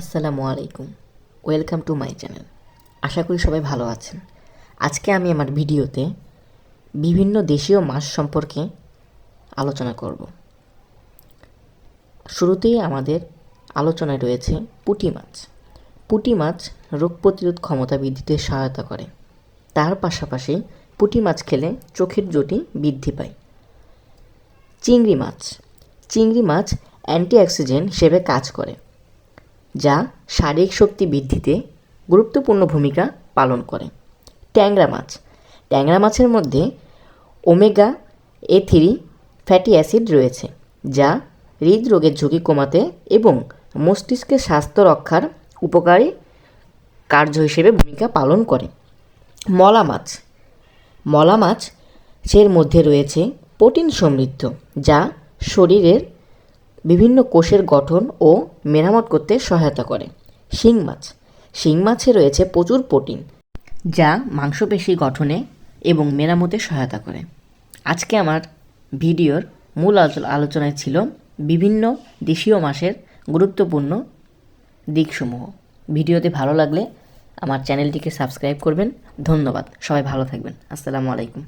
আসসালামু আলাইকুম, welcome to my channel. আশা করি সবাই ভালো আছেন। আজকে আমি আমার ভিডিওতে বিভিন্ন দেশীয় মাছ সম্পর্কে আলোচনা করব। শুরুতেই আমাদের আলোচনায় রয়েছে পুঁটি মাছ। পুঁটি মাছ রোগ প্রতিরোধ ক্ষমতা বৃদ্ধিতে সহায়তা করে। তার পাশাপাশি পুঁটি মাছ খেলে চোখের জ্যোতি বৃদ্ধি পায়। চিংড়ি মাছ। চিংড়ি মাছ অ্যান্টিঅক্সিডেন্ট হিসেবে কাজ করে, যা শারীরিক শক্তি বৃদ্ধিতে গুরুত্বপূর্ণ ভূমিকা পালন করে। ট্যাংরা মাছ। ট্যাংরা মাছের মধ্যে ওমেগা-3 ফ্যাটি অ্যাসিড রয়েছে, যা হৃদরোগের ঝুঁকি কমাতে এবং মস্তিষ্কের স্বাস্থ্য রক্ষার উপকারী কার্য হিসেবে ভূমিকা পালন করে। মলা মাছ। মলা মাছের মধ্যে রয়েছে প্রোটিন সমৃদ্ধ, যা শরীরের বিভিন্ন কোষের গঠন ও মেরামত করতে সহায়তা করে। শিং মাছ। শিং মাছে রয়েছে প্রচুর প্রোটিন, যা মাংসপেশি গঠনে এবং মেরামতে সহায়তা করে। আজকে আমার ভিডিওর মূল আলোচনায় ছিল বিভিন্ন দেশীয় মাছের গুরুত্বপূর্ণ দিকসমূহ। ভিডিওতে ভালো লাগলে আমার চ্যানেলটিকে সাবস্ক্রাইব করবেন। ধন্যবাদ। সবাই ভালো থাকবেন। আসসালামু আলাইকুম।